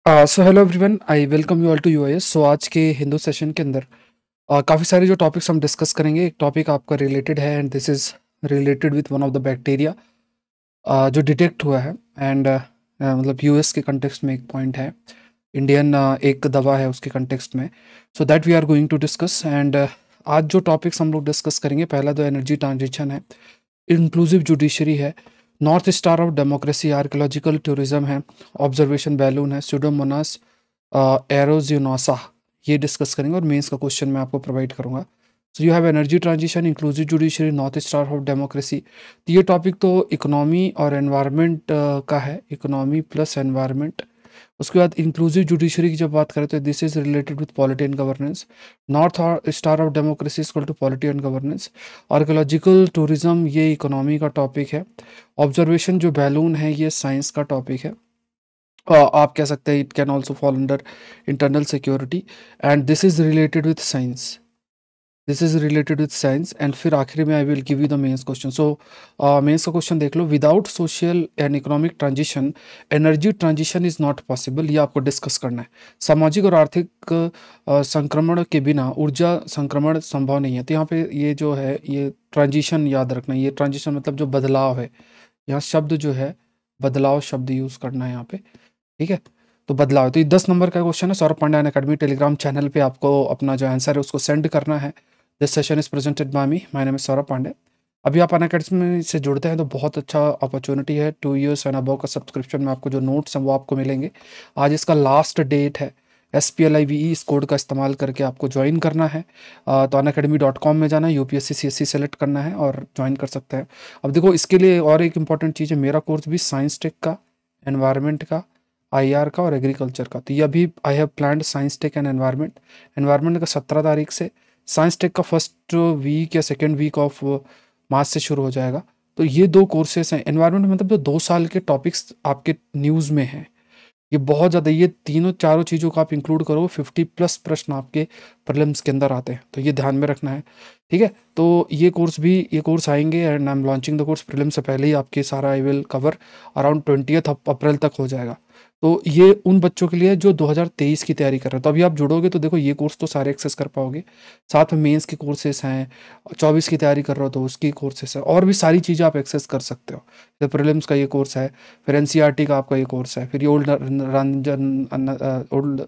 So hello everyone, I welcome you all to us. So आज के Hindu session के अंदर काफ़ी सारे जो टॉपिक्स हम डिस्कस करेंगे। एक टॉपिक आपका रिलेटेड है and this is related with one of the bacteria जो डिटेक्ट हुआ है एंड मतलब यूएस के कंटेक्स्ट में एक पॉइंट है, इंडियन एक दवा है उसके कंटेक्स्ट में। So that we are going to discuss and आज जो टॉपिक्स हम लोग डिस्कस करेंगे, पहला तो एनर्जी ट्रांजिशन है, इंक्लूसिव जुडिशरी है, north star of democracy, archaeological tourism है, ऑब्जर्वेशन बैलून है, स्यूडोमोनास एरोजिनोसा, ये डिस्कस करेंगे और मेंस का क्वेश्चन मैं आपको प्रोवाइड करूंगा। So you have energy transition, inclusive judiciary, north star of democracy. तो ये टॉपिक तो इकोनॉमी और एनवायरनमेंट का है, इकोनॉमी प्लस एनवायरनमेंट। उसके बाद इंक्लूसिव जुडिशरी की जब बात करें तो this is related with polity and governance. North star of democracy is to polity and governance. Archaeological tourism ये इकोनॉमी का टॉपिक है। ऑब्जर्वेशन जो बैलून है ये साइंस का टॉपिक है। आप कह सकते हैं it can also fall under internal security and this is related with science, this is related with science. And फिर आखिरी में I will give you the mains question. So mains का क्वेश्चन देख लो, without social and economic transition energy transition is not possible, ये आपको discuss करना है। सामाजिक और आर्थिक संक्रमण के बिना ऊर्जा संक्रमण संभव नहीं है। तो यहाँ पे ये जो है ये ट्रांजिशन याद रखना, ये ट्रांजिशन मतलब जो बदलाव है, यहाँ शब्द जो है बदलाव शब्द यूज करना है यहाँ पे, ठीक है। तो बदलाव, तो ये 10 नंबर का क्वेश्चन है। Saurabh Pandya academy Telegram channel पे आपको अपना जो आंसर है उसको सेंड करना है। This session is presented by me, my name is Saurabh Pandya. अभी आप अनअकैडमी से जुड़ते हैं तो बहुत अच्छा अपॉर्चुनिटी है। 2 years एंड अबव का सब्सक्रिप्शन में आपको जो नोट्स हैं वो आपको मिलेंगे। आज इसका लास्ट डेट है। SPLIVE इस कोड का इस्तेमाल करके आपको ज्वाइन करना है। तो unacademy.com में जाना है, UPSC CSC सेलेक्ट करना है और ज्वाइन कर सकते हैं। अब देखो इसके लिए और एक इंपॉर्टेंट चीज़ है, मेरा कोर्स भी साइंस टेक का, एनवायरनमेंट का, IR का और एग्रीकल्चर का। तो ये अभी I have planned science tech and environment. Environment का 17 तारीख से, साइंस टेक का फर्स्ट वीक या सेकेंड वीक ऑफ मार्च से शुरू हो जाएगा। तो ये 2 कोर्सेस हैं। एनवायरनमेंट मतलब जो 2 साल के टॉपिक्स आपके न्यूज़ में हैं, ये बहुत ज़्यादा, ये तीनों चारों चीज़ों को आप इंक्लूड करो, 50+ प्रश्न आपके प्रीलिम्स के अंदर आते हैं, तो ये ध्यान में रखना है, ठीक है। तो ये कोर्स आएंगे and I am launching the course. Prelim से पहले ही आपके सारा आई विल कवर, अराउंड 20 अप्रैल तक हो जाएगा। तो ये उन बच्चों के लिए जो 2023 की तैयारी कर रहे हैं। तो अभी आप जुड़ोगे तो देखो ये कोर्स तो सारे एक्सेस कर पाओगे, साथ में मेंस के कोर्सेस हैं, 24 की तैयारी कर रहे हो तो उसकी कोर्सेस है, और भी सारी चीज़ें आप एक्सेस कर सकते हो। जैसे प्रीलिम्स का ये कोर्स है, फिर NCERT का आपका ये कोर्स है, फिर ये ओल्ड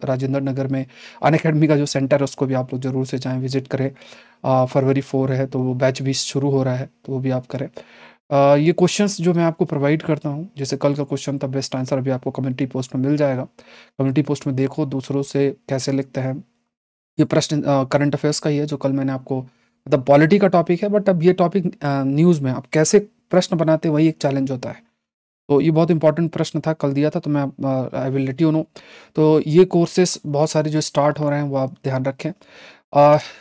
राजेंद्र नगर में अनअकैडमी का जो सेंटर है उसको भी आप लोग जरूर से जाएं, विजिट करें। फरवरी 4 है तो वो बैच भी शुरू हो रहा है, तो वो भी आप करें। ये क्वेश्चंस जो मैं आपको प्रोवाइड करता हूँ, जैसे कल का क्वेश्चन था बेस्ट आंसर, अभी आपको कम्युनिटी पोस्ट में मिल जाएगा। कम्युनिटी पोस्ट में देखो दूसरों से कैसे लिखते हैं। ये प्रश्न करंट अफेयर्स का ही है जो कल मैंने आपको, मतलब पॉलिटी का टॉपिक है, बट अब ये टॉपिक न्यूज़ में आप कैसे प्रश्न बनाते हैं वही एक चैलेंज होता है। तो ये बहुत इंपॉर्टेंट प्रश्न था, कल दिया था, तो मैं I will let you know. तो ये कोर्सेस बहुत सारे जो स्टार्ट हो रहे हैं वो आप ध्यान रखें।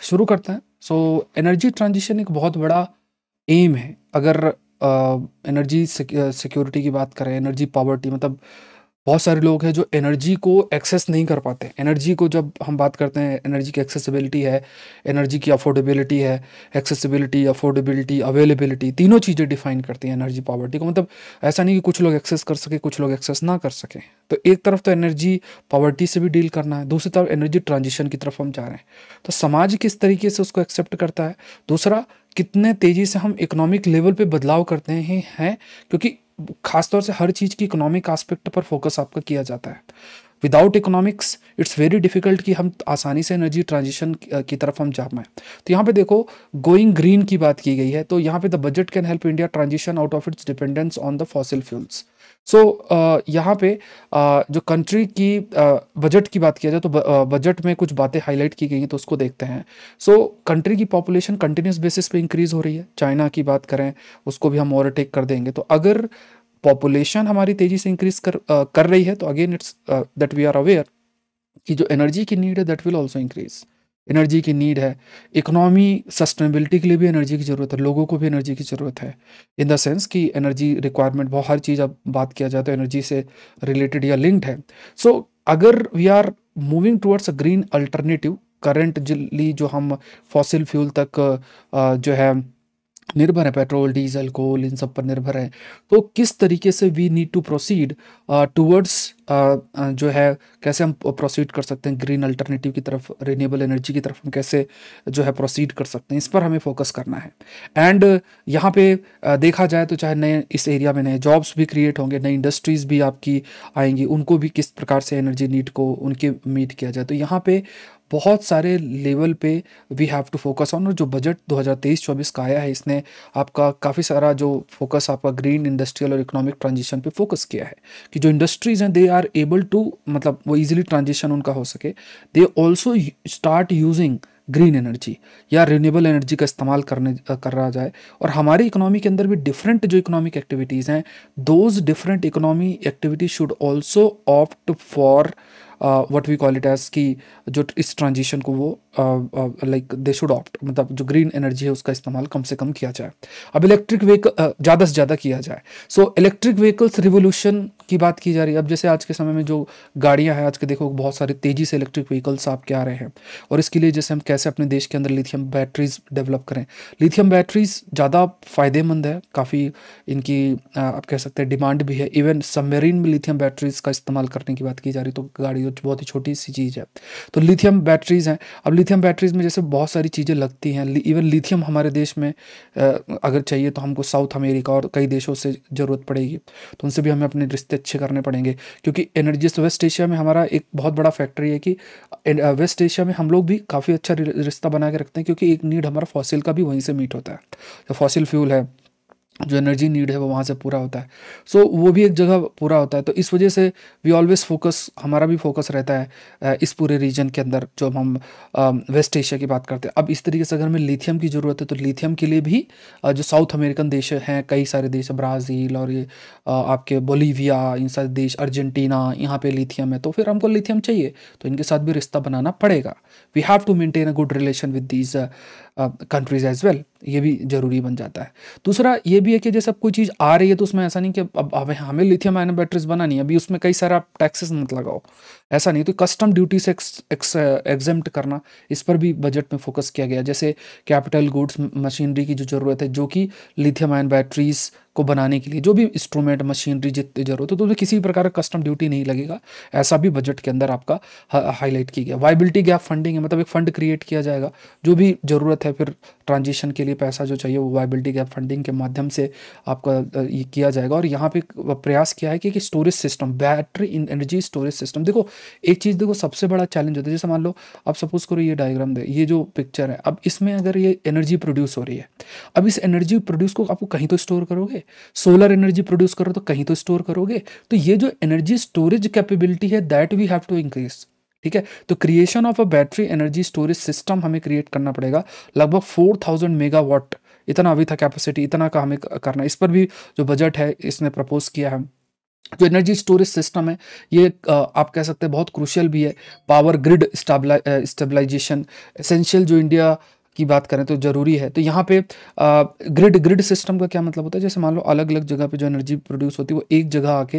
शुरू करते हैं। सो एनर्जी ट्रांजिशन एक बहुत बड़ा एम है। अगर एनर्जी सिक्योरिटी की बात करें, एनर्जी पॉवर्टी, मतलब बहुत सारे लोग हैं जो एनर्जी को एक्सेस नहीं कर पाते। एनर्जी को जब हम बात करते हैं, एनर्जी की एक्सेसिबिलिटी है, एनर्जी की अफोर्डेबिलिटी है। एक्सेसिबिलिटी, अफोर्डेबिलिटी, अवेलेबिलिटी, तीनों चीज़ें डिफाइन करती हैं एनर्जी पॉवर्टी को। मतलब ऐसा नहीं कि कुछ लोग एक्सेस कर सके, कुछ लोग एक्सेस ना कर सकें। तो एक तरफ तो एनर्जी पॉवर्टी से भी डील करना है, दूसरी तरफ एनर्जी ट्रांजिशन की तरफ हम जा रहे हैं। तो समाज किस तरीके से उसको एक्सेप्ट करता है, दूसरा कितने तेज़ी से हम इकोनॉमिक लेवल पे बदलाव करते हैं, क्योंकि खासतौर से हर चीज़ की इकोनॉमिक एस्पेक्ट पर फोकस आपका किया जाता है। Without economics it's very difficult कि हम आसानी से एनर्जी ट्रांजिशन की तरफ हम जा पाएँ। तो यहाँ पे देखो गोइंग ग्रीन की बात की गई है, तो यहाँ पे the budget can help India transition out of its dependence on the fossil fuels. So यहाँ पे जो कंट्री की बजट की बात किया जाए तो बजट में कुछ बातें हाईलाइट की गई हैं, तो उसको देखते हैं। सो कंट्री की पॉपुलेशन कंटिन्यूस बेसिस पे इंक्रीज हो रही है। चाइना की बात करें उसको भी हम ओवरटेक कर देंगे। तो अगर पॉपुलेशन हमारी तेजी से इंक्रीज कर रही है तो again it's that we are aware कि जो एनर्जी की नीड है that will also increase. Energy की नीड है, इकोनॉमी सस्टेनेबिलिटी के लिए भी एनर्जी की ज़रूरत है, लोगों को भी एनर्जी की ज़रूरत है, इन द सेंस कि एनर्जी रिक्वायरमेंट बहुत, हर चीज़ अब बात किया जाए तो एनर्जी से रिलेटेड या लिंक्ड है। सो अगर we are moving towards a green alternative, currently जो हम फॉसिल फ्यूल तक जो है निर्भर है, पेट्रोल, डीजल, कोल, इन सब पर निर्भर है, तो किस तरीके से we need to proceed towards जो है कैसे हम प्रोसीड कर सकते हैं ग्रीन अल्टरनेटिव की तरफ, रिन्यूएबल एनर्जी की तरफ हम कैसे जो है प्रोसीड कर सकते हैं, इस पर हमें फोकस करना है। एंड यहाँ पे देखा जाए तो चाहे नए इस एरिया में नए जॉब्स भी क्रिएट होंगे, नई इंडस्ट्रीज़ भी आपकी आएंगी, उनको भी किस प्रकार से एनर्जी नीड को उनके मीट किया जाए। तो यहाँ पे बहुत सारे लेवल पे we have to focus on. और जो बजट 2023-24 का आया है, इसने आपका काफ़ी सारा जो फोकस आपका ग्रीन इंडस्ट्रियल और इकोनॉमिक ट्रांजिशन पे फोकस किया है कि जो इंडस्ट्रीज़ हैं दे आर एबल टू, मतलब वो इजीली ट्रांजिशन उनका हो सके। They also start using green energy या रिन्यूएबल एनर्जी का इस्तेमाल कर रहा जाए। और हमारी इकोनॉमी के अंदर भी डिफरेंट जो इकोनॉमिक एक्टिविटीज़ हैं, those different economy activities should also opt for what we call it as कि जो इस ट्रांजिशन को वो लाइक दे शुड ऑप्ट, मतलब जो ग्रीन एनर्जी है उसका इस्तेमाल कम से कम किया जाए। अब इलेक्ट्रिक व्हीकल ज़्यादा से ज़्यादा किया जाए। सो इलेक्ट्रिक व्हीकल्स रिवोल्यूशन की बात की जा रही है। अब जैसे आज के समय में जो गाड़ियां हैं, आज के देखो बहुत सारे तेज़ी से इलेक्ट्रिक व्हीकल्स आपके आ रहे हैं। और इसके लिए जैसे हम कैसे अपने देश के अंदर लिथियम बैटरीज डेवलप करें। लिथियम बैटरीज ज़्यादा फ़ायदेमंद है, काफ़ी इनकी आप कह सकते हैं डिमांड भी है। इवन सबमरीन में लिथियम बैटरीज का इस्तेमाल करने की बात की जा रही, तो गाड़ी बहुत ही छोटी सी चीज़ है। तो लिथियम बैटरीज हैं। अब लिथियम बैटरीज में जैसे बहुत सारी चीज़ें लगती हैं। इवन लिथियम हमारे देश में अगर चाहिए तो हमको साउथ अमेरिका और कई देशों से ज़रूरत पड़ेगी, तो उनसे भी हमें अपने रिश्ते अच्छे करने पड़ेंगे। क्योंकि एनर्जी वेस्ट एशिया में हमारा एक बहुत बड़ा फैक्ट्री है कि वेस्ट एशिया में हम लोग भी काफ़ी अच्छा रिश्ता बना के रखते हैं, क्योंकि एक नीड हमारा फॉसिल का भी वहीं से मीट होता है। जो फॉसिल फ्यूल है, जो एनर्जी नीड है वो वहाँ से पूरा होता है। सो वो भी एक जगह पूरा होता है। तो इस वजह से वी ऑलवेज फोकस, हमारा भी फोकस रहता है इस पूरे रीजन के अंदर जो हम वेस्ट एशिया की बात करते हैं। अब इस तरीके से अगर हमें लिथियम की ज़रूरत है तो लिथियम के लिए भी जो साउथ अमेरिकन देश हैं, कई सारे देश, ब्राज़ील और ये आपके बोलीविया, इन सारे देश, अर्जेंटीना, यहाँ पे लिथियम है, तो फिर हमको लिथियम चाहिए, तो इनके साथ भी रिश्ता बनाना पड़ेगा। We have to maintain a good relation with these countries as well. ये भी ज़रूरी बन जाता है। दूसरा ये भी है कि जैसे अब कोई चीज़ आ रही है तो उसमें ऐसा नहीं कि अब हमें लिथियम आयन बैटरीज बनानी है, अभी उसमें कई सारा टैक्सेस मत लगाओ, ऐसा नहीं। तो कस्टम ड्यूटी से एग्जेम्प्ट करना, इस पर भी बजट में फोकस किया गया। जैसे कैपिटल गुड्स, मशीनरी की जो ज़रूरत है, जो कि लिथियम आयन बैटरीज को बनाने के लिए जो भी इंस्ट्रूमेंट, मशीनरी जितनी ज़रूरत है, तो उसमें किसी प्रकार का कस्टम ड्यूटी नहीं लगेगा, ऐसा भी बजट के अंदर आपका हाईलाइट किया गया। वाइबिलिटी गैप फंडिंग है, मतलब एक फ़ंड क्रिएट किया जाएगा, जो भी ज़रूरत है फिर ट्रांजिशन के लिए पैसा जो चाहिए वो वाइबिलिटी गैप फंडिंग के माध्यम से आपका ये किया जाएगा। और यहाँ पे प्रयास किया है कि storage system, battery energy storage system. देखो एक चीज़, देखो सबसे बड़ा चैलेंज होता है, जैसे मान लो आप सपोज करो ये डायग्राम दे, ये जो पिक्चर है, अब इसमें अगर ये एनर्जी प्रोड्यूस हो रही है, अब इस एनर्जी प्रोड्यूस को आपको कहीं तो स्टोर करोगे, सोलर एनर्जी प्रोड्यूस करो तो कहीं तो स्टोर करोगे। तो ये जो एनर्जी स्टोरेज कैपेबिलिटी है, that we have to increase. ठीक है, तो creation of a battery energy storage system हमें क्रिएट करना पड़ेगा। लगभग 4000 मेगावाट इतना अभी था कैपेसिटी, इतना का हमें करना है। इस पर भी जो बजट है इसने प्रपोज किया है। जो एनर्जी स्टोरेज सिस्टम है ये आप कह सकते हैं बहुत क्रूशियल भी है। पावर ग्रिड स्टेबलाइजेशन एसेंशियल, जो इंडिया की बात करें तो ज़रूरी है। तो यहाँ पे ग्रिड सिस्टम का क्या मतलब होता है, जैसे मान लो अलग अलग जगह पे जो एनर्जी प्रोड्यूस होती है वो एक जगह आके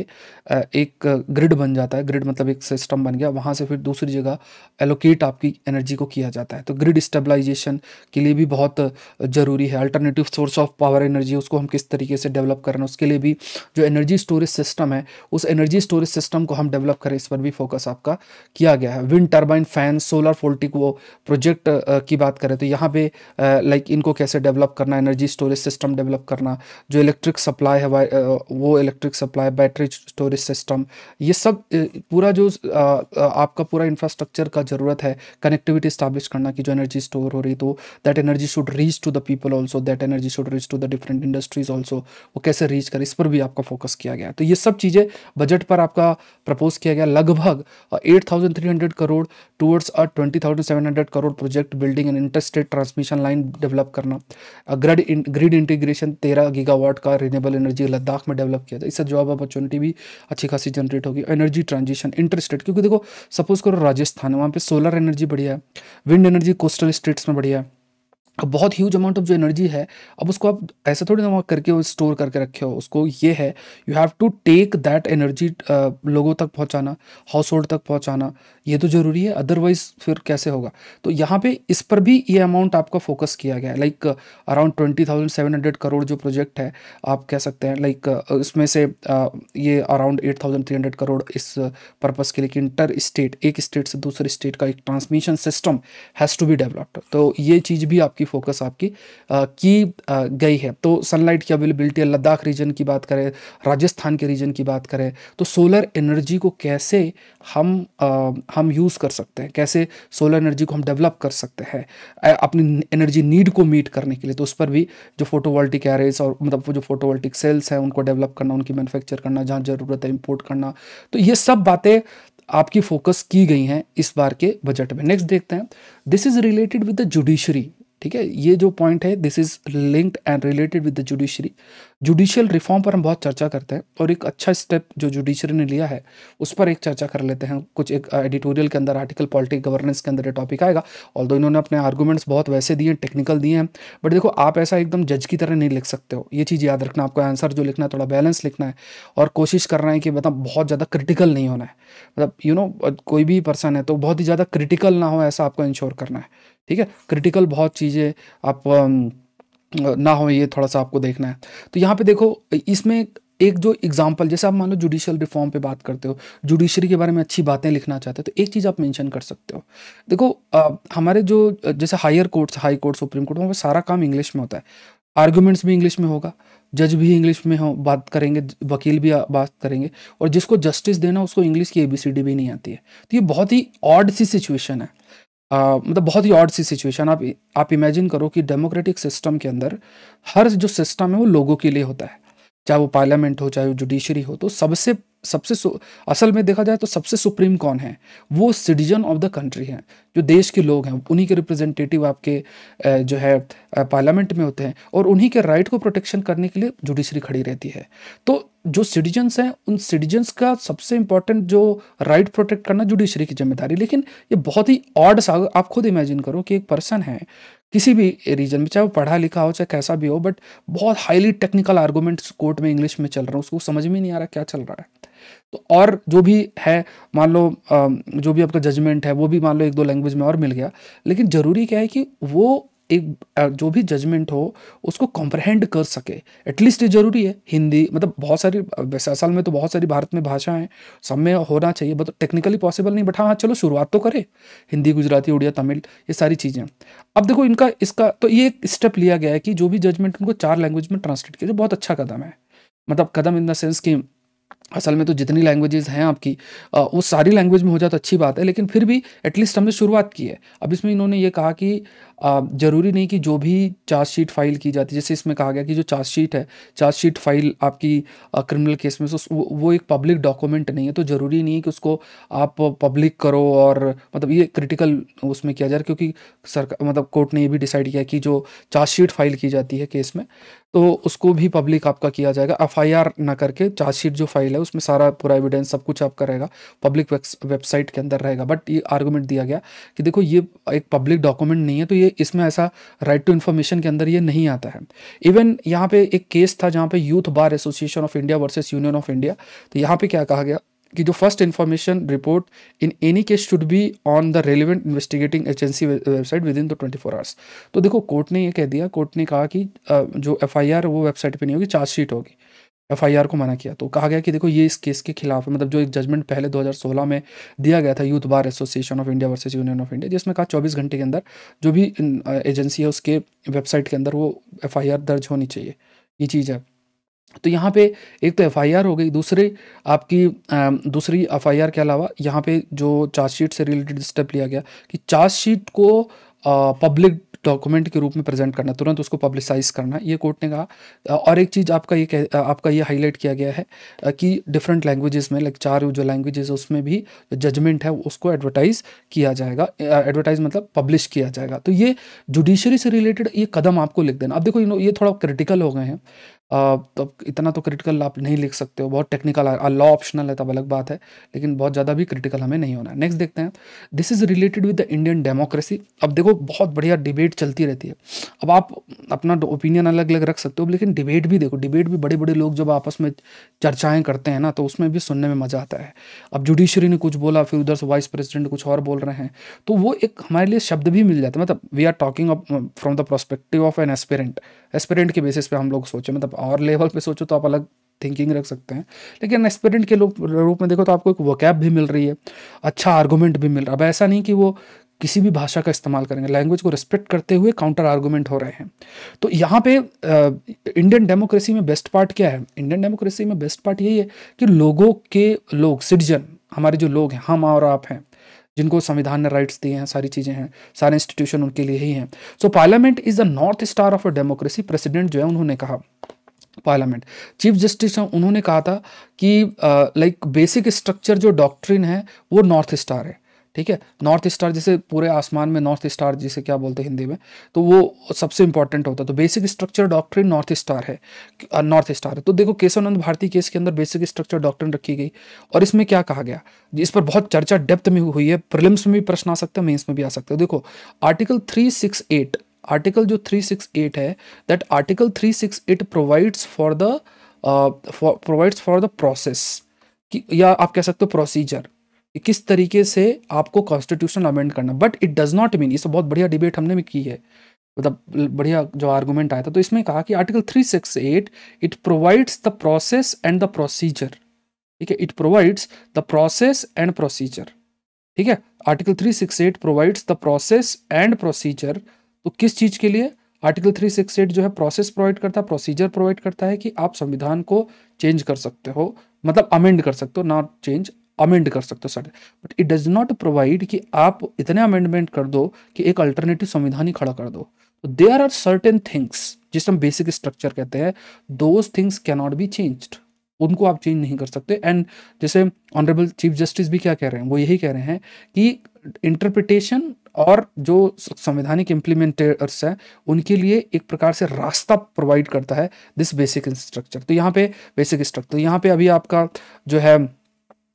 एक ग्रिड बन जाता है। ग्रिड मतलब एक सिस्टम बन गया, वहाँ से फिर दूसरी जगह एलोकेट आपकी एनर्जी को किया जाता है। तो ग्रिड स्टेबलाइजेशन के लिए भी बहुत ज़रूरी है। Alternative source of power energy, उसको हम किस तरीके से डेवलप करना, उसके लिए भी जो एनर्जी स्टोरेज सिस्टम है, उस एनर्जी स्टोरेज सिस्टम को हम डेवलप करें, इस पर भी फोकस आपका किया गया है। विंड टर्बाइन, फैन, सोलर फोल्टिक वो प्रोजेक्ट की बात करें तो यहाँ पे लाइक इनको कैसे डेवलप करना, एनर्जी स्टोरेज सिस्टम डेवलप करना, जो इलेक्ट्रिक सप्लाई है वो electric supply, battery storage system, ये सब पूरा जो आपका पूरा इंफ्रास्ट्रक्चर का ज़रूरत है, कनेक्टिविटी स्टैब्लिश करना कि जो एनर्जी स्टोर हो रही, तो that energy should reach to the people also, that energy should reach to the different industries also, वो कैसे रीच करे, इस पर भी आपका फोकस किया गया। तो ये सब चीज़ें बजट पर आपका प्रपोज किया गया। लगभग 8300 crore towards a 20,700 crore project building and interstate transmission line develop करना। ग्रिड इंटीग्रेशन 13 गीगावाट का रिन्यूएबल एनर्जी लद्दाख में डेवलप किया था, इससे जॉब अपॉर्चुनिटी भी अच्छी खासी जनरेट होगी। एनर्जी ट्रांजिशन इंटरस्टेट, क्योंकि देखो सपोज करो राजस्थान है, वहाँ पे सोलर एनर्जी बढ़िया है, विंड एनर्जी कोस्टल स्टेट्स में बढ़िया है, बहुत ह्यूज अमाउंट ऑफ जो एनर्जी है, अब उसको आप ऐसा थोड़ी ना वहाँ करके वो स्टोर करके रखे हो उसको, ये है you have to take that energy, लोगों तक पहुँचाना, हाउस होल्ड तक पहुँचाना, ये तो ज़रूरी है, अदरवाइज फिर कैसे होगा। तो यहाँ पे इस पर भी ये अमाउंट आपका फोकस किया गया है, लाइक अराउंड 20,700 करोड़ जो प्रोजेक्ट है, आप कह सकते हैं लाइक इसमें से ये अराउंड 8,300 करोड़ इस पर्पज़ के लिए कि इंटर स्टेट, एक स्टेट से दूसरे स्टेट का एक transmission system has to be developed. तो ये चीज़ भी आपकी फोकस आपकी गई है। तो सनलाइट की अवेलेबिलिटी, लद्दाख रीजन की बात करें, राजस्थान के रीजन की बात करें, तो सोलर एनर्जी को कैसे हम यूज़ कर सकते हैं, कैसे सोलर एनर्जी को हम डेवलप कर सकते हैं अपनी एनर्जी नीड को मीट करने के लिए। तो उस पर भी जो फोटोवोल्टिक एरेज और मतलब वो जो फोटोवोल्टिक सेल्स हैं उनको डेवलप करना, उनकी मैन्युफैक्चर करना, जहाँ ज़रूरत है इंपोर्ट करना, तो ये सब बातें आपकी फोकस की गई हैं इस बार के बजट में। नेक्स्ट देखते हैं, this is related with the judiciary. ठीक है, ये जो पॉइंट है this is linked and related with the judiciary. Judicial reform पर हम बहुत चर्चा करते हैं, और एक अच्छा स्टेप जो जुडिशरी ने लिया है उस पर एक चर्चा कर लेते हैं। कुछ एक एडिटोरियल के अंदर, आर्टिकल पॉलिटिक गवर्नेंस के अंदर ये टॉपिक आएगा, ऑल्दो इन्होंने अपने आर्गूमेंट्स बहुत वैसे दिए हैं, टेक्निकल दिए हैं, बट देखो आप ऐसा एकदम जज की तरह नहीं लिख सकते हो, ये चीज़ याद रखना। आपको आंसर जो लिखना है थोड़ा बैलेंस लिखना है, और कोशिश करना है कि मतलब बहुत ज़्यादा क्रिटिकल नहीं होना है। मतलब कोई भी पर्सन है तो बहुत ही ज़्यादा क्रिटिकल ना हो, ऐसा आपको इंश्योर करना है। ठीक है, क्रिटिकल बहुत चीज़ें आप ना हो, ये थोड़ा सा आपको देखना है। तो यहाँ पे देखो, इसमें एक जो एग्जांपल, जैसे आप मान लो जुडिशियल रिफॉर्म पे बात करते हो, जुडिशरी के बारे में अच्छी बातें लिखना चाहते हो, तो एक चीज़ आप मेंशन कर सकते हो। देखो हमारे जो जैसे higher courts, high court, supreme court, वहाँ पे सारा काम इंग्लिश में होता है, आर्गुमेंट्स भी इंग्लिश में होगा, जज भी इंग्लिश में हो बात करेंगे, वकील भी बात करेंगे, और जिसको जस्टिस देना उसको इंग्लिश की ABCD भी नहीं आती है। तो ये बहुत ही ऑड सी सिचुएशन है, मतलब बहुत ही ऑड सी सिचुएशन। आप इमेजिन करो कि डेमोक्रेटिक सिस्टम के अंदर हर जो सिस्टम है वो लोगों के लिए होता है, चाहे वो पार्लियामेंट हो, चाहे वो जुडिशरी हो, तो सबसे सबसे असल में देखा जाए तो सबसे सुप्रीम कौन है, वो सिटीजन ऑफ द कंट्री हैं, जो देश के लोग हैं, उन्हीं के रिप्रेजेंटेटिव आपके जो है पार्लियामेंट में होते हैं, और उन्हीं के राइट को प्रोटेक्शन करने के लिए जुडिशरी खड़ी रहती है। तो जो सिटीजन्स हैं, उन सिटीजन्स का सबसे इंपॉर्टेंट जो राइट प्रोटेक्ट करना जुडिशरी की जिम्मेदारी। लेकिन ये बहुत ही ऑड सा, आप खुद इमेजिन करो कि एक पर्सन है किसी भी रीजन में, चाहे वो पढ़ा लिखा हो, चाहे कैसा भी हो, बट बहुत हाईली टेक्निकल आर्गूमेंट्स कोर्ट में इंग्लिश में चल रहा है, उसको समझ में नहीं आ रहा क्या चल रहा है। तो और जो भी है, मान लो जो भी आपका जजमेंट है वो भी मान लो एक दो लैंग्वेज में और मिल गया, लेकिन ज़रूरी क्या है कि वो एक जो भी जजमेंट हो उसको कॉम्प्रहेंड कर सके, एटलीस्ट ये ज़रूरी है। हिंदी, मतलब बहुत सारी, वैसे असल में तो बहुत सारी भारत में भाषा हैं, सब में होना चाहिए, बट टेक्निकली पॉसिबल नहीं, बट हाँ चलो शुरुआत तो करें, हिंदी, गुजराती, उड़िया, तमिल, ये सारी चीज़ें। अब देखो इनका इसका तो ये एक स्टेप लिया गया है कि जो भी जजमेंट उनको 4 लैंग्वेज में ट्रांसलेट किया, जो बहुत अच्छा कदम है। मतलब कदम इन द सेंस कि असल में तो जितनी लैंग्वेजेस हैं आपकी, वो सारी लैंग्वेज में हो जाए तो अच्छी बात है, लेकिन फिर भी एटलीस्ट हमने शुरुआत की है। अब इसमें इन्होंने ये कहा कि ज़रूरी नहीं कि जो भी चार्जशीट फाइल की जाती है, जैसे इसमें कहा गया कि जो चार्जशीट है, चार्जशीट फाइल आपकी क्रिमिनल केस में, वो एक पब्लिक डॉक्यूमेंट नहीं है, तो ज़रूरी नहीं है कि उसको आप पब्लिक करो, और मतलब ये क्रिटिकल उसमें किया जा रहा है, क्योंकि सरकार, मतलब कोर्ट ने ये भी डिसाइड किया कि जो चार्जशीट फाइल की जाती है केस में, तो उसको भी पब्लिक आपका किया जाएगा, एफआईआर ना करके चार्जशीट जो फाइल है उसमें सारा पूरा एविडेंस सब कुछ आपका रहेगा, पब्लिक वेबसाइट के अंदर रहेगा। बट ये आर्गुमेंट दिया गया कि देखो ये एक पब्लिक डॉक्यूमेंट नहीं है, तो ये इसमें ऐसा राइट टू इन्फॉर्मेशन के अंदर ये नहीं आता है। इवन यहाँ पे एक केस था जहाँ पे youth bar association of India versus union of India, तो यहाँ पे क्या कहा गया कि जो first information report in any case should be on the relevant investigating agency website with in the 24 hours. तो देखो कोर्ट ने ये कह दिया, कोर्ट ने कहा कि जो एफआईआर वो वेबसाइट पे नहीं होगी, चार्जशीट होगी, एफआईआर को मना किया। तो कहा गया कि देखो ये इस केस के खिलाफ है, मतलब जो एक जजमेंट पहले 2016 में दिया गया था youth bar association of India versus union of India, जिसमें कहा 24 घंटे के अंदर जो भी एजेंसी है उसके वेबसाइट के अंदर वो एफआईआर दर्ज होनी चाहिए, ये चीज़ है। तो यहाँ पे एक तो एफआईआर हो गई, दूसरी आपकी दूसरी एफआईआर के अलावा यहाँ पे जो चार्जशीट से रिलेटेड स्टेप लिया गया कि चार्जशीट को पब्लिक डॉक्यूमेंट के रूप में प्रेजेंट करना, तुरंत उसको पब्लिसाइज करना, ये कोर्ट ने कहा। और एक चीज़ आपका ये हाईलाइट किया गया है कि डिफरेंट लैंग्वेजेस में, लाइक 4 जो लैंग्वेजेस है उसमें भी जजमेंट है उसको एडवर्टाइज किया जाएगा, एडवर्टाइज मतलब पब्लिश किया जाएगा। तो ये जुडिशरी से रिलेटेड ये कदम आपको लिख देना। अब देखो ये थोड़ा क्रिटिकल हो गए हैं, तो इतना तो क्रिटिकल आप नहीं लिख सकते हो, बहुत टेक्निकल लॉ ऑप्शनल है तब अलग बात है, लेकिन बहुत ज़्यादा भी क्रिटिकल हमें नहीं होना है। नेक्स्ट देखते हैं, this is related with the Indian democracy. अब देखो बहुत बढ़िया डिबेट चलती रहती है। अब आप अपना ओपिनियन अलग अलग रख सकते हो, लेकिन डिबेट भी देखो, डिबेट भी बड़े बड़े लोग जब आपस में चर्चाएं करते हैं ना, तो उसमें भी सुनने में मजा आता है। अब जुडिशरी ने कुछ बोला, फिर उधर से वाइस प्रेसिडेंट कुछ और बोल रहे हैं, तो वो एक हमारे लिए शब्द भी मिल जाता है। मतलब we are talking from the perspective of an aspirant, aspirant के बेसिस पे हम लोग सोचें, मतलब और लेवल पे सोचो तो आप अलग थिंकिंग रख सकते हैं, लेकिन एस्पिरेंट के रूप में देखो तो आपको एक वोकैब भी मिल रही है, अच्छा आर्गूमेंट भी मिल रहा है। अब ऐसा नहीं कि वो किसी भी भाषा का इस्तेमाल करेंगे, लैंग्वेज को रिस्पेक्ट करते हुए काउंटर आर्गूमेंट हो रहे हैं। तो यहाँ पे इंडियन डेमोक्रेसी में बेस्ट पार्ट क्या है? इंडियन डेमोक्रेसी में बेस्ट पार्ट यही है कि लोग सिटीजन, हमारे जो लोग हैं, हम और आप हैं, जिनको संविधान ने राइट्स दिए हैं, सारी चीज़ें हैं, सारे इंस्टीट्यूशन उनके लिए ही हैं। So parliament is the north star of a democracy. President जो है उन्होंने कहा, पार्लियामेंट चीफ जस्टिस उन्होंने कहा था कि लाइक बेसिक स्ट्रक्चर जो डॉक्ट्रिन है वो नॉर्थ स्टार है। ठीक है, नॉर्थ स्टार जैसे पूरे आसमान में नॉर्थ स्टार जिसे क्या बोलते हैं हिंदी में, तो वो सबसे इंपॉर्टेंट होता है। तो basic structure doctrine north star है, नॉर्थ स्टार है। तो देखो केशवानंद भारती केस के अंदर बेसिक स्ट्रक्चर डॉक्ट्रिन रखी गई, और इसमें क्या कहा गया, इस पर बहुत चर्चा डेप्थ में हुई है, प्रीलिम्स में भी प्रश्न आ सकते हैं, मेंस में भी आ सकते हैं। देखो आर्टिकल 368, आर्टिकल जो 368 है, that article 368 provides for the process, या आप कह सकते हो प्रोसीजर, किस तरीके से आपको कॉन्स्टिट्यूशन अमेंड करना। But it does not mean, इस बहुत बढ़िया डिबेट हमने भी की है, मतलब बढ़िया जो आर्गुमेंट आया था, तो इसमें कहा कि article 368 it provides the process and the procedure. ठीक है, it provides the process and procedure. ठीक है, article 368 provides the process and procedure. तो किस चीज के लिए? आर्टिकल 368 जो है प्रोसेस प्रोवाइड करता है, प्रोसीजर प्रोवाइड करता है कि आप संविधान को चेंज कर सकते हो, मतलब अमेंड कर सकते हो, नॉट चेंज, अमेंड कर सकते हो sir. But it does not provide कि आप इतने अमेंडमेंट कर दो कि एक अल्टरनेटिव संविधान ही खड़ा कर दो। तो देयर आर सर्टेन थिंग्स जिसे हम बेसिक स्ट्रक्चर कहते हैं, those things can not be changed, उनको आप चेंज नहीं कर सकते। एंड जैसे ऑनरेबल चीफ जस्टिस भी क्या कह रहे हैं, वो यही कह रहे हैं कि इंटरप्रिटेशन और जो संवैधानिक इम्प्लीमेंटर्स हैं उनके लिए एक प्रकार से रास्ता प्रोवाइड करता है दिस बेसिक स्ट्रक्चर। तो यहाँ पे बेसिक स्ट्रक्चर, यहाँ पे अभी आपका जो है,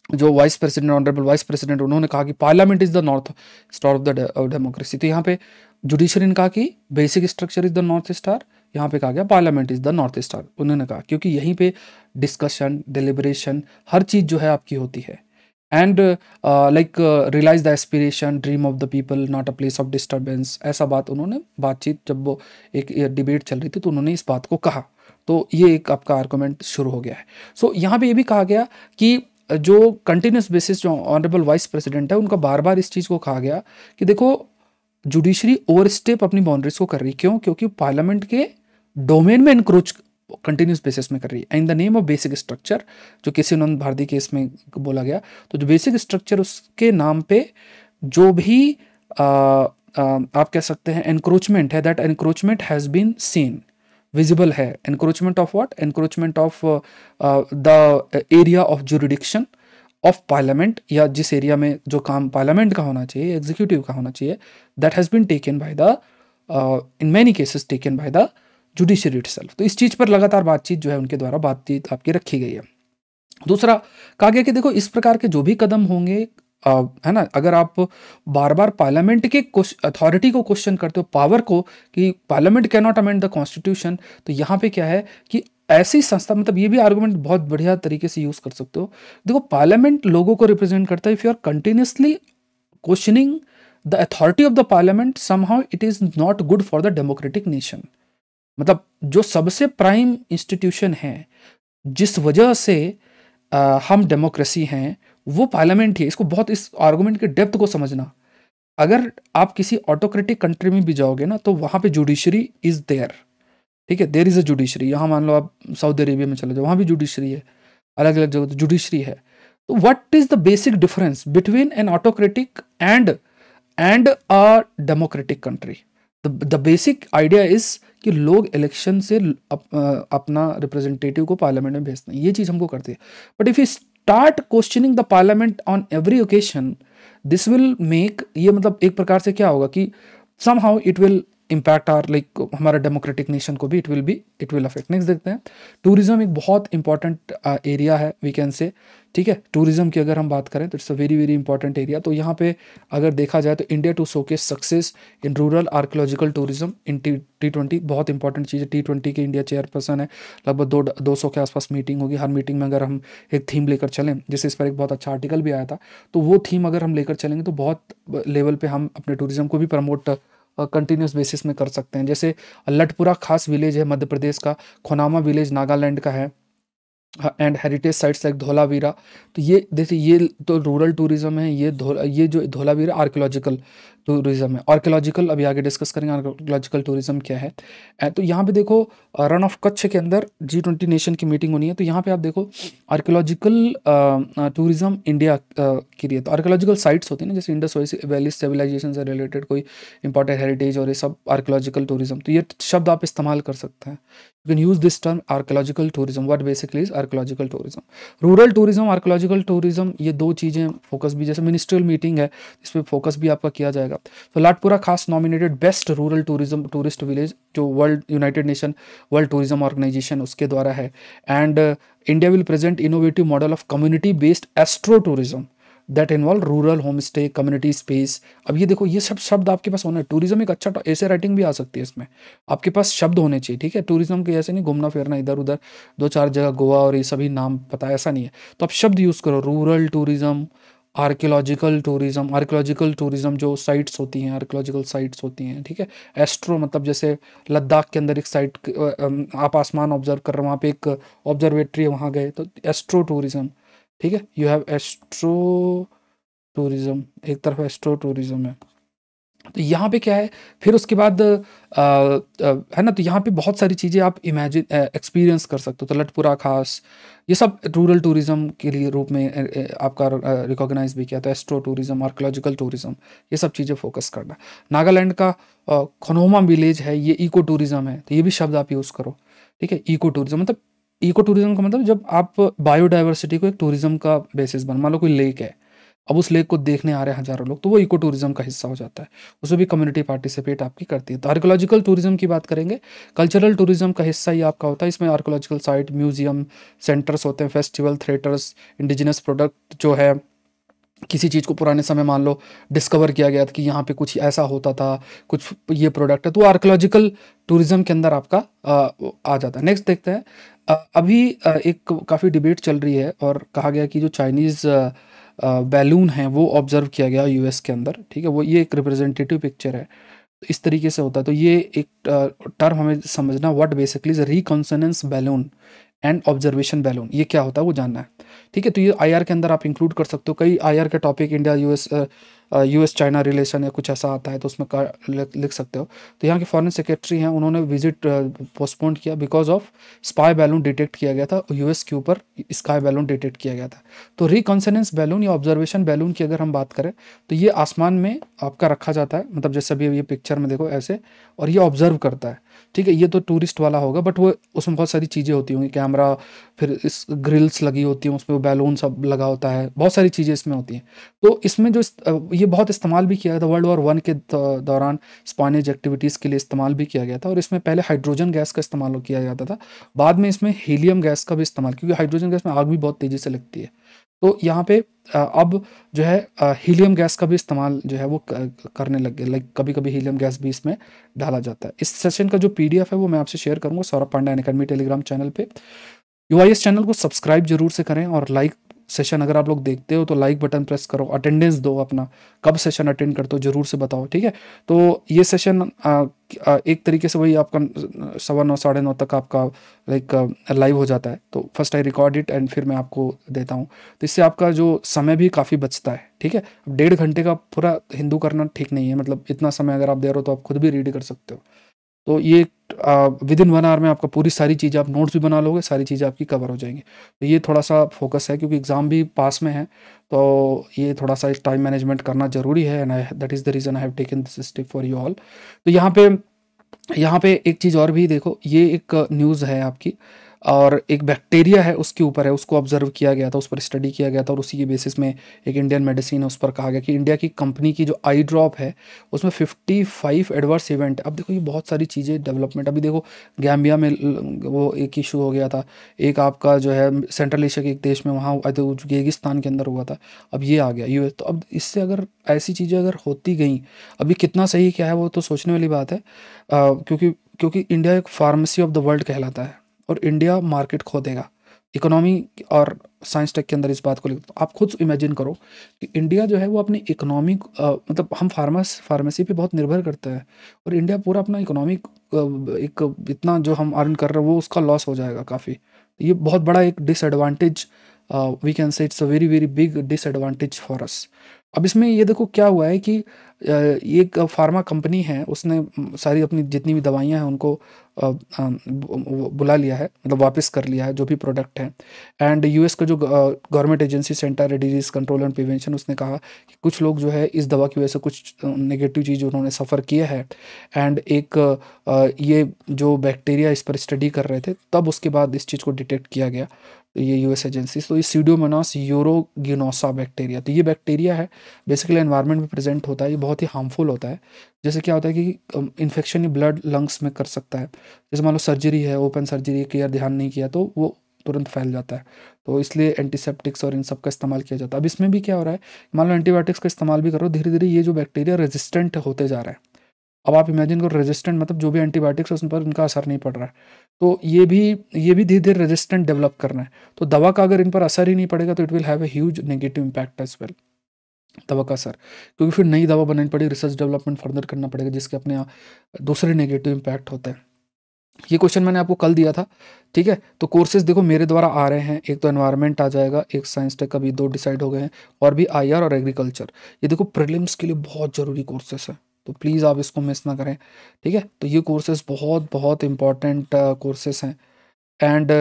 जो vice president, honourable vice president, उन्होंने कहा कि parliament is the north star of the democracy. तो यहाँ पे जुडिशरी ने कहा कि basic structure is the north star, यहाँ पे कहा गया parliament is the north star. उन्होंने कहा क्योंकि यहीं पे डिस्कशन, डिलिब्रेशन, हर चीज़ जो है आपकी होती है। And like realise the aspiration, dream of the people, not a place of disturbance, ऐसा बात उन्होंने बातचीत, जब वो एक डिबेट चल रही थी तो उन्होंने इस बात को कहा। तो ये एक आपका आर्गूमेंट शुरू हो गया है। सो यहाँ पे ये भी कहा गया कि जो कंटिन्यूस बेसिस जो ऑनरेबल वाइस प्रेसिडेंट है, उनका बार बार इस चीज़ को कहा गया कि देखो जुडिशरी ओवरस्टेप अपनी बाउंड्रीज को कर रही, क्यों? क्योंकि पार्लियामेंट के डोमेन में इंक्रोच कंटिन्यूस बेसिस में कर रही है। In the name of basic structure, जो केशवानंद भारती केस में बोला गया, तो जो बेसिक स्ट्रक्चर उसके नाम पे जो भी आप कह सकते हैं एनक्रोचमेंट है, that encroachment has been seen, visible है। Encroachment of what? Encroachment of the area of jurisdiction of parliament, या जिस एरिया में जो काम पार्लियामेंट का होना चाहिए, एग्जीक्यूटिव का होना चाहिए, that has been taken by the, in many cases taken by the judiciary itself. तो इस चीज पर लगातार बातचीत जो है उनके द्वारा बातचीत आपकी रखी गई है। दूसरा कहा गया कि देखो इस प्रकार के जो भी कदम होंगे, है ना, अगर आप बार बार पार्लियामेंट के अथॉरिटी को क्वेश्चन करते हो, पावर को, कि parliament can not amend the constitution, तो यहाँ पे क्या है कि ऐसी संस्था, मतलब ये भी आर्गुमेंट बहुत बढ़िया तरीके से यूज कर सकते हो। देखो पार्लियामेंट लोगों को रिप्रेजेंट करता है। If you are continuously questioning the authority of the parliament, somehow it is not good for the democratic nation. मतलब जो सबसे प्राइम इंस्टीट्यूशन है, जिस वजह से हम डेमोक्रेसी हैं, वो पार्लियामेंट ही है। इसको बहुत, इस आर्गुमेंट के डेप्थ को समझना। अगर आप किसी ऑटोक्रेटिक कंट्री में भी जाओगे ना, तो वहां पे जुडिशरी इज देयर। ठीक है, देयर इज अ जुडिशरी। यहाँ मान लो आप सऊदी अरेबिया में चले जाओ, वहां भी जुडिशरी है, अलग अलग जगह जुडिशरी है। तो what is the basic difference between N autocratic and a democratic country? The basic idea is कि लोग इलेक्शन से अपना रिप्रेजेंटेटिव को पार्लियामेंट में भेजते हैं, ये चीज हमको करती है। But if you start questioning the parliament on every occasion, this will make, ये मतलब एक प्रकार से क्या होगा कि somehow it will impact or like हमारा डेमोक्रेटिक नेशन को भी इट विल अफेक्ट। नेक्स्ट देखते हैं, टूरिज्म एक बहुत इंपॉर्टेंट एरिया है वी कैन से, ठीक है। टूरिज्म की अगर हम बात करें तो it's a very very important area. तो यहाँ पे अगर देखा जाए तो India to showcase success in rural archaeological tourism in T20, बहुत इंपॉर्टेंट चीज़ है। T20 के इंडिया चेयरपर्सन है, लगभग 200 के आसपास मीटिंग होगी। हर मीटिंग में अगर हम एक थीम लेकर चलें, जैसे इस पर एक बहुत अच्छा आर्टिकल भी आया था, तो वो थीम अगर हम लेकर चलेंगे तो बहुत लेवल पे हम अपने टूरिज्म को भी प्रमोट कंटिन्यूस बेसिस में कर सकते हैं। जैसे लटपुरा खास विलेज है मध्य प्रदेश का, खोनामा विलेज नागालैंड का है, and heritage sites like Dholavira. तो ये देखिए, ये तो रूरल टूरिज्म है, ये जो धोलावीरा आर्कियोलॉजिकल टूरिज्म है। आर्कियोलॉजिकल अभी आगे डिस्कस करेंगे आर्कियोलॉजिकल टूरिज्म क्या है। तो यहाँ पे देखो, रन ऑफ कच्छ के अंदर G20 नेशन की मीटिंग होनी है, तो यहाँ पे आप देखो आर्कियोलॉजिकल टूरिज्म इंडिया के लिए। तो आर्कियोलॉजिकल साइट्स होती है ना, जैसे इंडस वैली सिविलाइजेशन से रिलेटेड कोई इंपॉर्टेंट हेरिटेज और ये सब आर्कियोलॉजिकल टूरिज्म। तो ये शब्द आप इस्तेमाल कर सकते हैं। You can use this term archaeological tourism. What basically is archaeological tourism? Rural tourism, archaeological tourism, ये दो चीज़ें फोकस भी, जैसे मिनिस्ट्रियल मीटिंग है इस पर फोकस भी आपका किया जाएगा। तो लाटपुरा खास nominated best rural tourism tourist village, जो world united nation world tourism organization उसके द्वारा है। And India will present innovative model of community based astro tourism that involve rural home stay community space. अब ये देखो, ये सब शब्द आपके पास होना है। टूरिज्म एक अच्छा ऐसे राइटिंग भी आ सकती है, इसमें आपके पास शब्द होने चाहिए, ठीक है। टूरिज्म के ऐसे नहीं घूमना फिरना इधर उधर, दो चार जगह गोवा और ये सभी नाम पता है, ऐसा नहीं है। तो आप शब्द यूज़ करो, rural tourism, archaeological tourism. Archaeological tourism जो साइट्स होती हैं, आर्कियोलॉजिकल साइट्स होती हैं, ठीक है। एस्ट्रो मतलब जैसे लद्दाख के अंदर एक साइट, आप आसमान ऑब्जर्व कर रहे हो, वहाँ पे एक ऑब्जर्वेटरी है, वहाँ गए तो एस्ट्रो टूरिज्म, ठीक है। यू हैव एस्ट्रो टूरिज्म, एक तरफ एस्ट्रो टूरिज्म है। तो यहाँ पे क्या है, फिर उसके बाद है ना, तो यहाँ पे बहुत सारी चीज़ें आप इमेजिन एक्सपीरियंस कर सकते हो। तो लटपुरा खास, ये सब रूरल टूरिज्म के लिए रूप में आपका रिकॉग्नाइज भी किया। तो एस्ट्रो टूरिज्म, आर्कियोलॉजिकल टूरिज्म, ये सब चीज़ें फोकस करना। नागालैंड का खोनोमा विलेज है, ये इको टूरिज्म है, तो ये भी शब्द आप यूज़ करो, ठीक है। इको टूरिज्म मतलब, इको टूरिज्म का मतलब जब आप बायोडाइवर्सिटी को एक टूरिज्म का बेसिस बन, मान लो कोई लेक है, अब उस लेक को देखने आ रहे हैं हजारों लोग, तो वो इको टूरिज्म का हिस्सा हो जाता है। उसमें भी कम्युनिटी पार्टिसिपेट आपकी करती है। तो आर्कियोलॉजिकल टूरिज्म की बात करेंगे, कल्चरल टूरिज्म का हिस्सा ही आपका होता है। इसमें आर्कियोलॉजिकल साइट, म्यूजियम, सेंटर्स होते हैं, फेस्टिवल, थिएटर्स, इंडिजिनस प्रोडक्ट जो है, किसी चीज़ को पुराने समय मान लो डिस्कवर किया गया था कि यहाँ पे कुछ ऐसा होता था, कुछ ये प्रोडक्ट है, तो अल्कोलॉजिकल टूरिज्म के अंदर आपका आ जाता है। नेक्स्ट देखते हैं, अभी एक काफ़ी डिबेट चल रही है और कहा गया कि जो चाइनीज़ बैलून है वो ऑब्जर्व किया गया यूएस के अंदर, ठीक है। वो ये एक रिप्रेजेंटेटिव पिक्चर है, तो इस तरीके से होता है। तो ये एक टर्म हमें समझना, what basically is reconnaissance balloon and observation balloon, ये क्या होता है वो जानना है, ठीक है। तो ये आईआर के अंदर आप इंक्लूड कर सकते हो। कई आईआर के topic India US China relation या कुछ ऐसा आता है, तो उसमें लिख सकते हो। तो यहाँ के फॉरेन सेक्रेटरी हैं, उन्होंने विजिट पोस्टपोन किया because of spy balloon detect किया गया था, यूएस के ऊपर स्काई बैलून डिटेक्ट किया गया था। तो रिकॉन्सोनेंस बैलून या ऑब्जर्वेशन बैलून की अगर हम बात करें, तो ये आसमान में आपका रखा जाता है, मतलब जैसे अभी ये पिक्चर में देखो ऐसे, और ये ऑब्जर्व करता है, ठीक है। ये तो टूरिस्ट वाला होगा, बट वो उसमें बहुत सारी चीज़ें होती होंगी, कैमरा, फिर इस ग्रिल्स लगी होती हैं, उसमें वो बैलून सब लगा होता है, बहुत सारी चीज़ें इसमें होती हैं। तो इसमें जो ये बहुत इस्तेमाल भी किया गया था वर्ल्ड वॉर 1 के दौरान, स्पाइनेज एक्टिविटीज़ के लिए इस्तेमाल भी किया गया था। और इसमें पहले हाइड्रोजन गैस का इस्तेमाल किया जाता था, बाद में इसमें हीलियम गैस का भी इस्तेमाल, क्योंकि हाइड्रोजन गैस में आग भी बहुत तेज़ी से लगती है। तो यहाँ पे अब जो है हीलियम गैस का भी इस्तेमाल जो है वो करने लग गए, लाइक कभी कभी हीलियम गैस भी इसमें डाला जाता है। इस सेशन का जो पीडीएफ है वो मैं आपसे शेयर करूंगा सौरभ पांडा अकेडमी टेलीग्राम चैनल पे। यूआईएस चैनल को सब्सक्राइब जरूर से करें, और लाइक सेशन अगर आप लोग देखते हो तो लाइक बटन प्रेस करो, अटेंडेंस दो अपना, कब सेशन अटेंड करते हो जरूर से बताओ, ठीक है। तो ये सेशन एक तरीके से वही आपका 9:15 9:30 तक आपका लाइक लाइव हो जाता है। तो first I record it and फिर मैं आपको देता हूँ, तो इससे आपका जो समय भी काफ़ी बचता है, ठीक है। अब 1.5 घंटे का पूरा हिंदू करना ठीक नहीं है, मतलब इतना समय अगर आप दे रहे हो तो आप खुद भी रीड कर सकते हो। तो ये विद इन 1 आवर में आपका पूरी सारी चीज़ें, आप नोट्स भी बना लोगे, सारी चीज़ें आपकी कवर हो जाएंगी। तो ये थोड़ा सा फोकस है, क्योंकि एग्ज़ाम भी पास में है, तो ये थोड़ा सा टाइम मैनेजमेंट करना जरूरी है, and that is the reason I have taken this step for you all. तो यहाँ पे एक चीज़ और भी देखो, ये एक न्यूज़ है आपकी, और एक बैक्टीरिया है उसके ऊपर है, उसको ऑब्जर्व किया गया था, उस पर स्टडी किया गया था, और उसी के बेसिस में एक इंडियन मेडिसिन है, उस पर कहा गया कि इंडिया की कंपनी की जो आई ड्रॉप है उसमें 55 एडवर्स इवेंट। अब देखो ये बहुत सारी चीज़ें डेवलपमेंट, अभी देखो गैम्बिया में वो एक इशू हो गया था, एक आपका जो है सेंट्रल एशिया के एक देश में वहाँ रेगिस्तान के अंदर हुआ था, अब ये आ गया यूएस। तो अब इससे अगर ऐसी चीज़ें अगर होती गई, अभी कितना सही क्या है वो तो सोचने वाली बात है, क्योंकि क्योंकि इंडिया एक फार्मेसी ऑफ द वर्ल्ड कहलाता है और इंडिया मार्केट खो देगा इकोनॉमी और साइंस टेक के अंदर इस बात को लेकर। तो आप खुद इमेजिन करो कि इंडिया जो है वो अपनी इकोनॉमिक मतलब हम फार्मेसी पे बहुत निर्भर करते हैं, और इंडिया पूरा अपना इकोनॉमिक एक इतना जो हम अर्न कर रहे हैं वो उसका लॉस हो जाएगा काफ़ी। ये बहुत बड़ा एक disadvantage, we can say it's a very very big disadvantage for us. अब इसमें ये देखो क्या हुआ है कि एक फार्मा कंपनी है, उसने सारी अपनी जितनी भी दवाइयाँ हैं उनको बुला लिया है, मतलब वापस कर लिया है जो भी प्रोडक्ट है। एंड यूएस का जो गवर्नमेंट एजेंसी सेंटर है डिजीज़ कंट्रोल एंड प्रिवेंशन, उसने कहा कि कुछ लोग जो है इस दवा की वजह से कुछ नेगेटिव चीज़ उन्होंने सफ़र किया है। एंड एक ये जो बैक्टीरिया इस पर स्टडी कर रहे थे, तब उसके बाद इस चीज़ को डिटेक्ट किया गया, तो ये यूएस एजेंसी। तो ये सीडोमोनास यूरोगिनोसा बैक्टीरिया, तो ये बैक्टीरिया है, बेसिकली एनवायरनमेंट में प्रेजेंट होता है, ये बहुत ही हार्मफुल होता है। जैसे क्या होता है कि इन्फेक्शन ही ब्लड लंग्स में कर सकता है, जैसे मान लो सर्जरी है, ओपन सर्जरी केयर ध्यान नहीं किया तो वो तुरंत फैल जाता है, तो इसलिए एंटीसेप्टिक्स और इन सब का इस्तेमाल किया जाता है। अब इसमें भी क्या हो रहा है, मान लो एंटीबायोटिक्स का इस्तेमाल भी करो, धीरे धीरे ये जो बैक्टीरिया रेजिस्टेंट होते जा रहा है। अब आप इमेजिन करो रेजिस्टेंट मतलब जो भी एंटीबायोटिक्स है उस पर इनका असर नहीं पड़ रहा है, तो ये भी धीरे धीरे रेजिस्टेंट डेवलप करना है। तो दवा का अगर इन पर असर ही नहीं पड़ेगा तो it will have a huge negative impact as well, दवा का असर, क्योंकि फिर नई दवा बनानी पड़ेगी, रिसर्च डेवलपमेंट फर्दर करना पड़ेगा, जिसके अपने दूसरे नेगेटिव इम्पैक्ट होते हैं। ये क्वेश्चन मैंने आपको कल दिया था, ठीक है। तो कोर्सेज देखो मेरे द्वारा आ रहे हैं, एक तो एनवायरनमेंट आ जाएगा, एक साइंस टेक का भी 2 डिसाइड हो गए हैं, और भी आईआर और एग्रीकल्चर। ये देखो प्रीलिम्स के लिए बहुत ज़रूरी कोर्सेस है, तो प्लीज़ आप इसको मिस ना करें, ठीक है। तो ये कोर्सेज बहुत बहुत इंपॉर्टेंट कोर्सेस हैं। एंड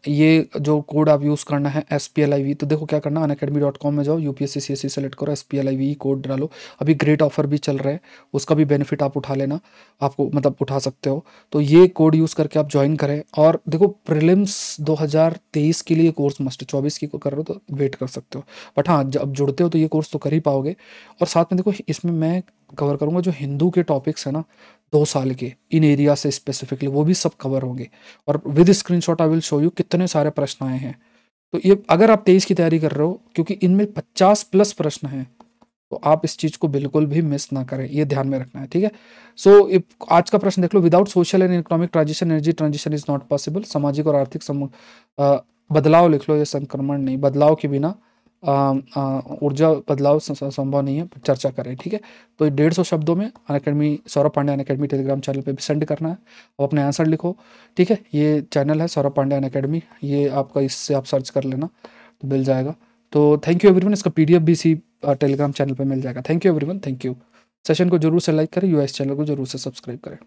ये जो कोड आप यूज़ करना है SPLIV, तो देखो क्या करना, unacademy.com में जाओ, UPSC CSE सेलेक्ट करो, SPLIV कोड डालो, अभी ग्रेट ऑफर भी चल रहा है, उसका भी बेनिफिट आप उठा लेना, आपको मतलब उठा सकते हो। तो ये कोड यूज़ करके आप ज्वाइन करें। और देखो प्रीलिम्स 2023 के लिए कोर्स मस्ट, 24 की को कर रहे हो तो वेट कर सकते हो, बट हाँ जब जुड़ते हो तो ये कोर्स तो कर ही पाओगे। और साथ में देखो इसमें मैं कवर करूँगा जो हिंदू के टॉपिक्स है ना 2 साल के, इन एरिया से स्पेसिफिकली, वो भी सब कवर होंगे, और with screenshot I will show you कितने सारे प्रश्न आए हैं। तो ये अगर आप 23 की तैयारी कर रहे हो, क्योंकि इनमें 50+ प्रश्न हैं, तो आप इस चीज को बिल्कुल भी मिस ना करें, ये ध्यान में रखना है, ठीक है। सो आज का प्रश्न देख लो, without social and economic transition energy transition is not possible. सामाजिक और आर्थिक बदलाव लिख लो, ये संक्रमण नहीं, बदलाव के बिना ऊर्जा बदलाव संभव नहीं है, चर्चा करें, ठीक है। तो 150 शब्दों में Unacademy, Saurabh Pandey Unacademy Telegram channel पे भी सेंड करना है, और अपने आंसर लिखो, ठीक है। ये चैनल है सौरभ पांडे अनअकैडमी, ये आपका, इससे आप सर्च कर लेना तो मिल जाएगा। तो थैंक यू एवरीवन, इसका PDF भी इसी टेलीग्राम चैनल पे मिल जाएगा। Thank you everyone, thank you. Session को जरूर से लाइक करें, US चैनल को जरूर से सब्सक्राइब करें।